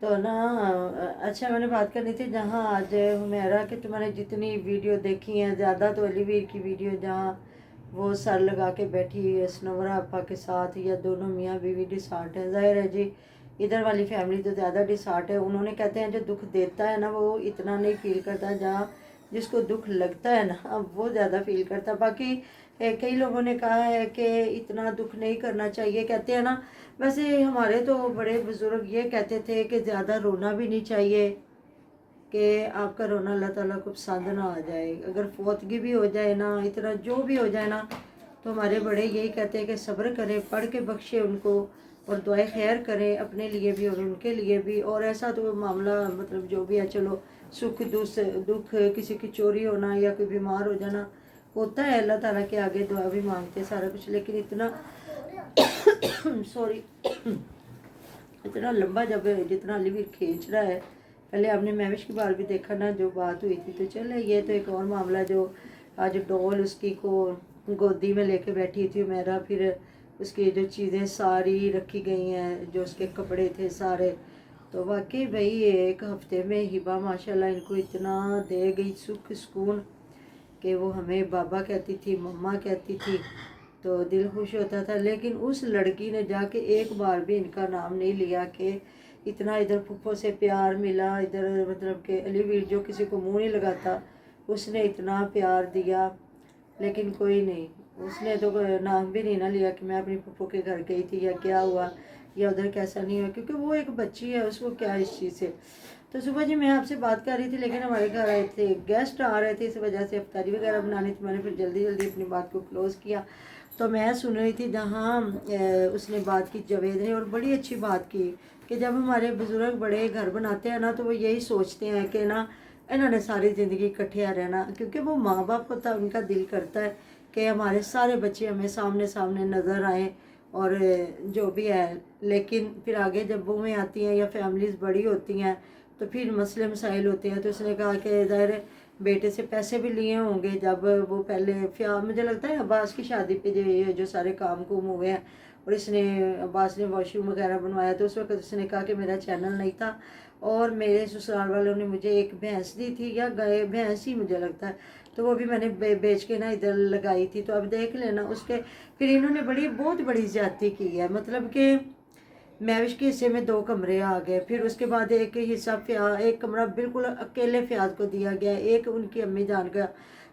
तो ना अच्छा मैंने बात करनी थी जहाँ आज हुमेरा कि तुम्हारे जितनी वीडियो देखी हैं ज़्यादा तो अलीवीर की वीडियो जहाँ वो सर लगा के बैठी हुई है सनोवरा अपा के साथ, या दोनों मियाँ बीवी डिसार्ट है। जाहिर है जी इधर वाली फैमिली तो ज़्यादा डिसार्ट है। उन्होंने कहते हैं जो दुख देता है ना वो इतना नहीं फील करता, जहाँ जिसको दुख लगता है ना अब वो ज़्यादा फील करता। बाकी कई लोगों ने कहा है कि इतना दुख नहीं करना चाहिए, कहते हैं ना। वैसे हमारे तो बड़े बुजुर्ग ये कहते थे कि ज़्यादा रोना भी नहीं चाहिए, कि आपका रोना अल्लाह ताला को पसंद ना आ जाए। अगर फौतगी भी हो जाए ना, इतना जो भी हो जाए ना, तो हमारे बड़े यही कहते हैं कि सब्र करें, पढ़ के बख्शे उनको और दुआएं खैर करें अपने लिए भी और उनके लिए भी। और ऐसा तो मामला मतलब जो भी है, चलो सुख दुख किसी की चोरी होना या कोई बीमार हो जाना होता है, अल्लाह ताला के आगे दुआ भी मांगते हैं सारा कुछ। लेकिन इतना सॉरी इतना लंबा जब जितना अलीवीर खींच रहा है। पहले आपने महविश की बार भी देखा ना जो बात हुई थी, तो चले ये तो एक और मामला जो आज डॉल उसकी को गोदी में लेके बैठी थी मेरा, फिर उसकी जो चीज़ें सारी रखी गई हैं, जो उसके कपड़े थे सारे। तो वाकई भाई एक हफ्ते में हिबा माशाल्लाह इनको इतना दे गई सुख सुकून कि वो हमें बाबा कहती थी, मम्मा कहती थी, तो दिल खुश होता था। लेकिन उस लड़की ने जाके एक बार भी इनका नाम नहीं लिया कि इतना इधर फुफ्फो से प्यार मिला, इधर मतलब कि अलीवीर जो किसी को मुंह नहीं लगाता उसने इतना प्यार दिया। लेकिन कोई नहीं, उसने तो नाम भी नहीं ना लिया कि मैं अपनी फुफ्फो के घर गई थी या क्या हुआ या उधर कैसा नहीं हुआ, क्योंकि वो एक बच्ची है, उसको क्या इस चीज़ से। तो सुबह जी मैं आपसे बात कर रही थी, लेकिन हमारे घर आए थे गेस्ट आ रहे थे, इस वजह से इफ्तारी वगैरह बनानी थी। मैंने फिर जल्दी जल्दी अपनी बात को क्लोज़ किया। तो मैं सुन रही थी जहाँ उसने बात की जावेद ने, और बड़ी अच्छी बात की कि जब हमारे बुज़ुर्ग बड़े घर बनाते हैं ना तो वो यही सोचते हैं कि ना इन्होंने सारी ज़िंदगी इकट्ठे रहना, क्योंकि वो माँ बाप होता है उनका दिल करता है कि हमारे सारे बच्चे हमें सामने सामने नज़र आएँ और जो भी है। लेकिन फिर आगे जब बहूएँ आती हैं या फैमिलीज़ बड़ी होती हैं तो फिर मसले मसाइल होते हैं। तो उसने कहा कि ज़ाहिर है बेटे से पैसे भी लिए होंगे जब वो पहले मुझे लगता है अब्बास की शादी पे जो सारे काम कुम हुए हैं, और इसने अब्बास ने वॉशरूम वगैरह बनवाया, तो उस वक्त उसने कहा कि मेरा चैनल नहीं था और मेरे ससुराल वालों ने मुझे एक भैंस दी थी, या गाय भैंस ही मुझे लगता है, तो वो भी मैंने बेच के ना इधर लगाई थी। तो अब देख लेना उसके फिर इन्होंने बहुत बड़ी ज्यादती की है। मतलब कि महविश के हिस्से में 2 कमरे आ गए, फिर उसके बाद एक हिस्सा एक कमरा बिल्कुल अकेले फ़याज को दिया गया, एक उनकी अम्मी जान का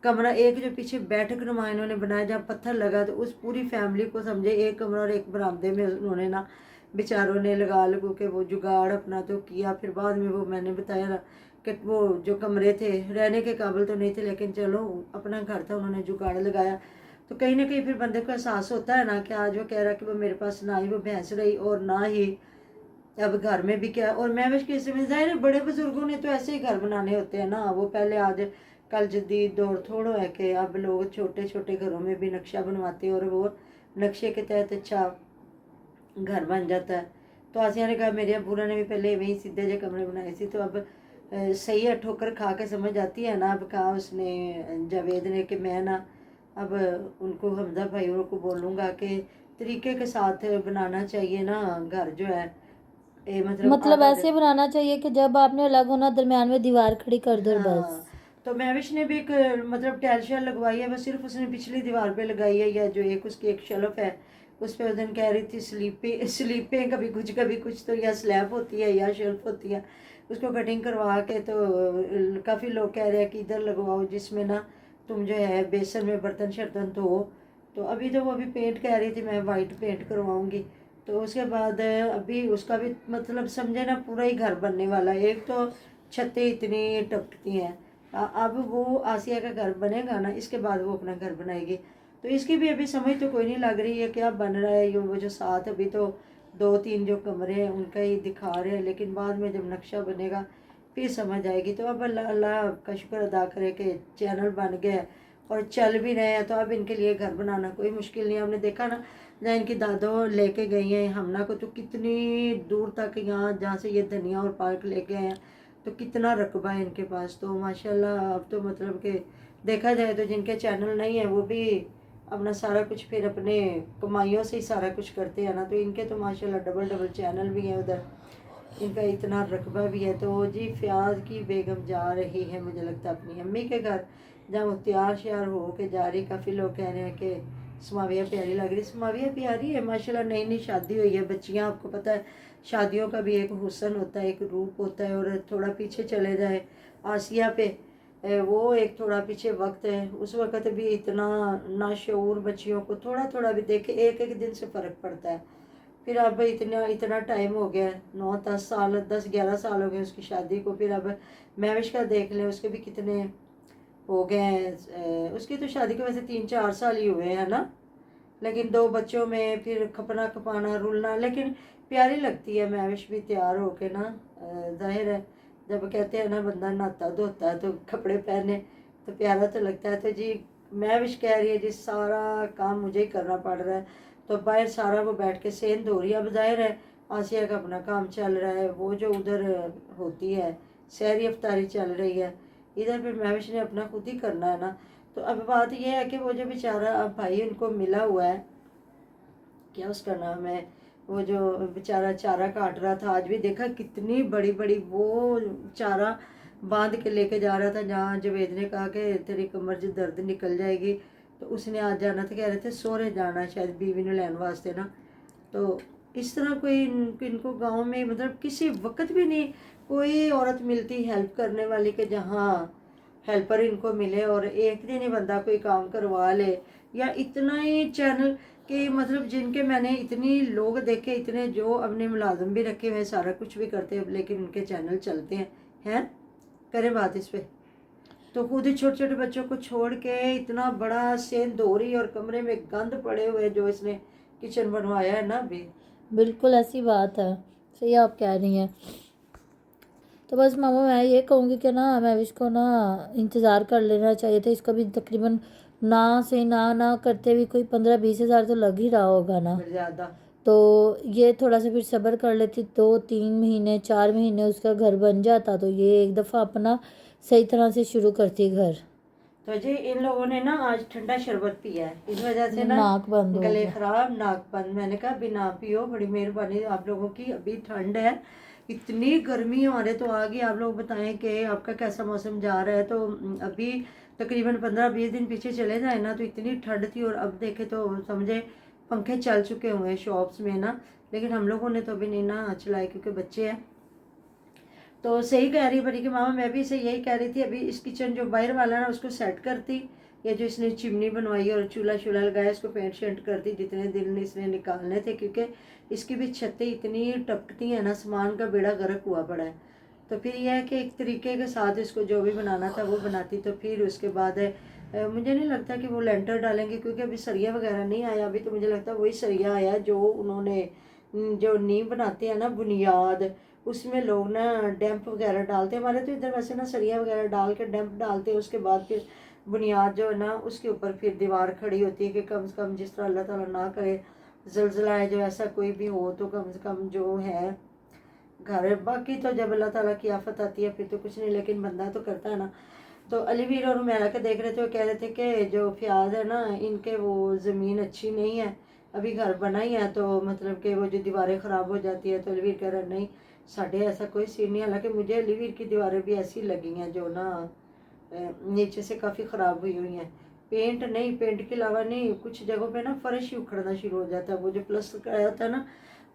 कमरा, एक जो पीछे बैठक नुमा इन्होंने बनाया जहाँ पत्थर लगा, तो उस पूरी फैमिली को समझे एक कमरा और एक बरामदे में उन्होंने ना बेचारों ने लगा लगू के वो जुगाड़ अपना तो किया। फिर बाद में वो मैंने बताया ना कि वो जो कमरे थे रहने के काबिल तो नहीं थे, लेकिन चलो अपना घर था, उन्होंने जुगाड़ लगाया। तो कहीं ना कहीं फिर बंदे को एहसास होता है ना कि आज वो कह रहा कि वो मेरे पास ना ही वो भैंस रही और ना ही अब घर में भी क्या। और मैं के समय ज़ाहिर है बड़े बुजुर्गों ने तो ऐसे ही घर बनाने होते हैं ना, वो पहले आज कल जदीद दौर थोड़ा है कि अब लोग छोटे छोटे घरों में भी नक्शा बनवाते हैं और वो नक्शे के तहत अच्छा घर बन जाता है। तो आसिया ने कहा मेरे अबूरा ने भी पहले वहीं सीधे जो कमरे बनाए थे, तो अब सही है ठोकर खा के समझ आती है ना। अब कहा उसने जावेद ने कि मैं ना अब उनको हमजा भाइयों को बोलूँगा कि तरीके के साथ बनाना चाहिए ना घर जो है, मतलब मतलब आधा ऐसे बनाना चाहिए कि जब आपने अलग होना दरमियान में दीवार खड़ी कर दो बस। हाँ। तो महविश ने भी एक मतलब टैल शैल लगवाई है, बस सिर्फ उसने पिछली दीवार पे लगाई है, या जो उसकी एक शेल्फ है उस पर उस दिन कह रही थी स्लीपें कभी कुछ तो या स्लैब होती है या शेल्फ होती है, उसको कटिंग करवा के। तो काफ़ी लोग कह रहे हैं कि इधर लगवाओ जिसमें ना तुम जो है बेसन में बर्तन शर्तन धो। तो अभी तो वो अभी पेंट कह रही थी मैं वाइट पेंट करवाऊंगी। तो उसके बाद अभी उसका भी मतलब समझे ना पूरा ही घर बनने वाला है। एक तो छतें इतनी टपकती हैं, अब वो आसिया का घर बनेगा ना इसके बाद वो अपना घर बनाएगी। तो इसकी भी अभी समझ तो कोई नहीं लग रही है क्या बन रहा है। ये वो जो साथ अभी तो 2-3 जो कमरे हैं उनका ही दिखा रहे हैं, लेकिन बाद में जब नक्शा बनेगा फिर समझ आएगी। तो अब अल्लाह अल्लाह का शुक्र अदा करे कि चैनल बन गया और चल भी रहे हैं, तो अब इनके लिए घर बनाना कोई मुश्किल नहीं है। हमने देखा ना जहाँ इनकी दादो लेके गई हैं हमना को, तो कितनी दूर तक यहाँ जहाँ से ये धनिया और पार्क लेके आए हैं, तो कितना रकबा है इनके पास। तो माशाल्लाह अब तो मतलब कि देखा जाए तो जिनके चैनल नहीं है वो भी अपना सारा कुछ फिर अपने कमाइयों से ही सारा कुछ करते हैं ना, तो इनके तो माशाल्लाह डबल डबल चैनल भी हैं उधर। ان کا اتنا رقبہ بھی ہے. تو جی فیاض کی بیگم جا رہی ہے مجھے لگتا ہے اپنی امی کے گھر, جہاں وہ تیار شیار ہو کے جا رہی. کافی لوگ کہہ رہے ہیں کہ سماویہ پیاری لگ رہی. سماویہ پیاری ہے ماشاءاللہ, نئی نئی شادی ہوئی ہے. بچیاں آپ کو پتہ ہے شادیوں کا بھی ایک حسن ہوتا ہے, ایک روپ ہوتا ہے. اور تھوڑا پیچھے چلے جائے آسیہ پہ, وہ ایک تھوڑا پیچھے وقت ہے, اس وقت بھی اتنا ناشعور بچیوں کو تھوڑا تھوڑا بھی دیکھے ایک ایک دن سے فرق پڑتا ہے. پھر اب اتنا ٹائم ہو گیا, 9-10 سال 10-11 سال ہو گئے اس کی شادی کو. پھر اب مہوش کا دیکھ لیں, اس کے بھی کتنے ہو گئے ہیں. اس کی تو شادی کو ویسے 3-4 سال ہی ہوئے ہیں نا, لیکن 2 بچوں میں پھر کھپنا کھپانا رولنا. لیکن پیاری لگتی ہے مہوش بھی تیار ہو کے نا. ظاہر ہے جب کہتے ہیں نا بندہ نہاتا دھوتا ہے تو کپڑے پہنے تو پیارا تو لگتا ہے. تو جی مہوش کہہ رہی ہے جی سارا کام مجھے ہی کرنا پڑ رہا ہے, تو باہر سارا وہ بیٹھ کے سین دھو رہی ہے. اب ظاہر ہے آسیہ کا اپنا کام چل رہا ہے, وہ جو ادھر ہوتی ہے سحری افطاری چل رہی ہے, ادھر پھر مہوش نے اپنا خود ہی کرنا ہے نا. تو اب بات یہ ہے کہ وہ جو بیچارہ اب بھائی ان کو ملا ہوا ہے, کیا اس کا نام ہے, وہ جو بیچارہ چارہ کاٹ رہا تھا, آج بھی دیکھا کتنی بڑی بڑی وہ چارہ باندھ کے لے کے جا رہا تھا. جہاں جوید نے کہا کہ تیری کمر جو درد نکل جائے گی, تو اس نے آج جانا تھا, کہہ رہے تھے سورے جانا شاید بیوی نے لین واسطے نا. تو اس طرح کوئی ان کو گاؤں میں مطلب کسی وقت بھی نہیں کوئی عورت ملتی ہیلپ کرنے والی کہ جہاں ہیلپر ان کو ملے اور ایک دن ہی بندہ کوئی کام کروا لے. یا اتنا ہی چینل کہ مطلب جن کے میں نے اتنی لوگ دیکھے, اتنے جو اپنے ملازم بھی رکھے ہوئے, سارا کچھ بھی کرتے ہیں, لیکن ان کے چینل چلتے ہیں کریں بات اس پہ. تو خود ہی چھوٹے چھوٹے بچوں کو چھوڑ کے اتنا بڑا سین دھو رہی, اور کمرے میں گند پڑے ہوئے جو اس نے کچن بنوایا ہے نا ابھی. بالکل ایسی بات ہے, صحیح آپ کہہ رہی ہیں. تو بس ماما میں یہ کہوں گی کہ نا مہوش کو نا انتظار کر لینا چاہیے تھا. اس کا بھی تقریباً نہ کرتے بھی کوئی 15-20 ہزار تو لگ ہی رہا ہوگا نا. زیادہ تو یہ تھوڑا سا پھر صبر کر لیتی, 2-3 مہینے 4 مہینے اس کا گھر بن جاتا, تو یہ ایک دفعہ اپنا صحیح طرح سے شروع کرتی گھر. تو جی ان لوگوں نے نا آج ٹھنڈا شربت پیا ہے, اس وجہ سے نا ناک بند ہو گلے گیا. خراب, ناک بند. میں نے کہا ابھی نہ پیو, بڑی مہربانی آپ لوگوں کی, ابھی ٹھنڈ ہے, اتنی گرمی ہمارے تو آ گئی. آپ لوگ بتائیں کہ آپ کا کیسا موسم جا رہا ہے. تو ابھی تقریباً 15-20 دن پیچھے چلے جائیں نا تو اتنی ٹھنڈ تھی, اور اب دیکھے تو سمجھے پنکھے چل چکے ہوئے ہیں شاپس میں نا, لیکن ہم لوگوں نے تو ابھی نہیں نا چلائے کیونکہ بچے ہیں. تو صحیح کہہ رہی بڑی کہ ماما, میں بھی اسے یہی کہہ رہی تھی ابھی اس کچن جو باہر والا نا اس کو سیٹ کرتی, یا جو اس نے چمنی بنوائی اور چولہا لگایا اس کو پینٹ شینٹ کرتی جتنے دن اس نے نکالنے تھے, کیونکہ اس کی بھی چھتیں اتنی ٹپکتی ہیں نا, سامان کا بیڑا غرق ہوا پڑا ہے. تو پھر یہ ہے کہ ایک طریقے کے ساتھ اس کو جو بھی بنانا تھا وہ بناتی. تو پھر اس کے بعد مجھے نہیں لگتا کہ وہ لینٹر ڈالیں گے, کیونکہ ابھی سریا وغیرہ نہیں آیا ابھی. تو مجھے لگتا ہے وہی سریا آیا جو انہوں نے جو نیم بناتے ہیں نا بنیاد, اس میں لوگ نا ڈیمپ وغیرہ ڈالتے ہیں. ہمارے تو ادھر ویسے نا سریا وغیرہ ڈال کے ڈیمپ ڈالتے ہیں, اس کے بعد پھر بنیاد جو ہے نا اس کے اوپر پھر دیوار کھڑی ہوتی ہے کہ کم سے کم جس طرح اللہ تعالیٰ نہ کرے زلزلہ ہے جو ایسا کوئی بھی ہو, تو کم سے کم جو ہے گھر. باقی تو جب اللہ تعالیٰ کی آفت آتی ہے پھر تو کچھ نہیں, لیکن بندہ تو کرتا ہے نا. تو علی ویر اور میرا کے دیکھ رہے تھے, وہ کہہ رہے تھے کہ جو فیاض ہے نا ان کے وہ زمین اچھی نہیں ہے, ابھی گھر بنا ہی ہے, تو مطلب کہ وہ جو دیواریں خراب ہو جاتی ہے. تو علی ویر کہہ رہا نہیں ساڑھے ایسا کوئی سین نہیں, حالانکہ مجھے علی ویر کی دیواریں بھی ایسی لگی ہیں جو نا نیچے سے کافی خراب ہوئی ہیں. پینٹ نہیں, پینٹ کے علاوہ نہیں, کچھ جگہوں پہ نا فرش ہی اکھڑنا شروع ہو جاتا ہے. وہ جو پلسٹر کرایا ہوتا ہے نا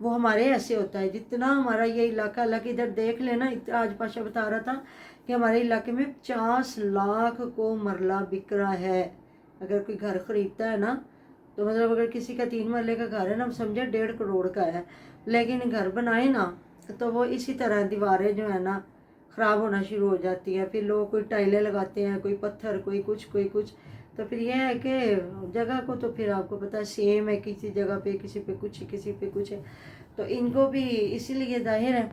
وہ ہمارے ایسے ہوتا ہے, جتنا ہمارا یہ علاقہ, اللہ کے ادھر دیکھ لینا. آج پاشا بتا رہا تھا کہ ہمارے علاقے میں 50 لاکھ کو مرلہ بک رہا ہے. اگر کوئی گھر خریدتا ہے نا تو مطلب اگر کسی کا 3 مرلے کا گھر ہے نا, سمجھے 1.5 کروڑ کا ہے, لیکن گھر بنائے نا تو وہ اسی طرح دیواریں جو ہے نا خراب ہونا شروع ہو جاتی ہیں. پھر لوگ کوئی ٹائلیں لگاتے ہیں, کوئی پتھر, کوئی کچھ. تو پھر یہ ہے کہ جگہ کو تو پھر آپ کو پتہ ہے سیم ہے, کسی جگہ پہ کسی پہ کچھ ہے. تو ان کو بھی اسی لیے ظاہر ہے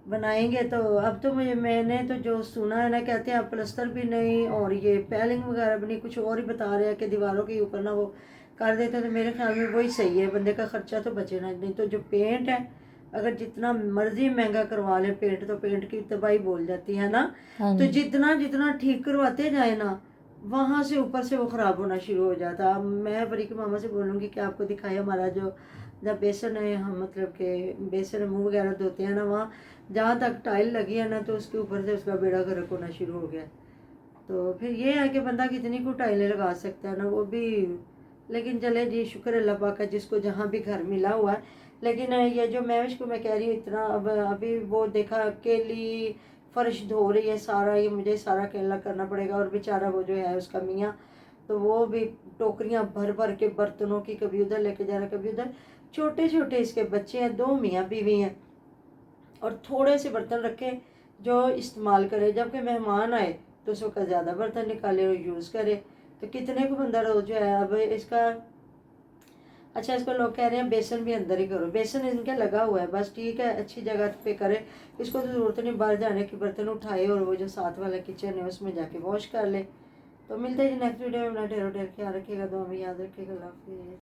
بنائیں گے. تو اب تو میں نے تو جو سنا ہے نا, کہتے ہیں اب پلستر بھی نہیں اور یہ پیلنگ وغیرہ بھی نہیں, کچھ اور ہی بتا رہے ہیں کہ دیواروں کے اوپر نا وہ کر دیتے. تو میرے خیال میں وہی صحیح ہے, بندے کا خرچہ تو بچے نا. نہیں تو جو پینٹ ہے اگر جتنا مرضی مہنگا کروا لے پینٹ, تو پینٹ کی تباہی بول جاتی ہے نا. تو جتنا ٹھیک کرواتے جائیں نا وہاں سے اوپر سے وہ خراب ہونا شروع ہو جاتا. میں بڑی کی ماما سے بولوں گی کہ آپ کو دکھائے ہمارا جو जब बेसन है हम मतलब कि बेसन मुंह वगैरह धोते हैं ना, वहाँ जहाँ तक टाइल लगी है ना तो उसके ऊपर से उसका बेड़ा गर्क होना शुरू हो गया। तो फिर ये है कि बंदा कितनी को टाइलें लगा सकता है ना, वो भी। लेकिन चले जी, शुक्र अल्लाह पाक का जिसको जहाँ भी घर मिला हुआ है। लेकिन ये जो महविश को मैं कह रही हूँ इतना, अब अभी वो देखा अकेली फर्श धो रही है सारा, ये मुझे सारा अकेला करना पड़ेगा। और बेचारा वो जो है उसका मियाँ, तो वो भी टोकरियाँ भर भर के बर्तनों की कभी उधर लेके जा रहा कभी उधर। छोटे छोटे इसके बच्चे हैं, 2 मियाँ बीवी हैं, और थोड़े से बर्तन रखे जो इस्तेमाल करे, जबकि मेहमान आए तो उस वक्त ज़्यादा बर्तन निकाले और यूज़ करे। तो कितने को बंदा रोज जो है अब इसका। अच्छा, इसको लोग कह रहे हैं बेसन भी अंदर ही करो, बेसन इनके लगा हुआ है, बस ठीक है, अच्छी जगह पे करे। इसको तो ज़रूरत नहीं बाहर जाने की, बर्तन उठाए और वो जो साथ वाला किचन है उसमें जाके वॉश कर ले। तो मिलते हैं जी नेक्स्ट वीडियो में। अपना ढेरों ढेर ख्याल रखिएगा, दुआ में याद रखिएगा। अल्लाह हाफिज़।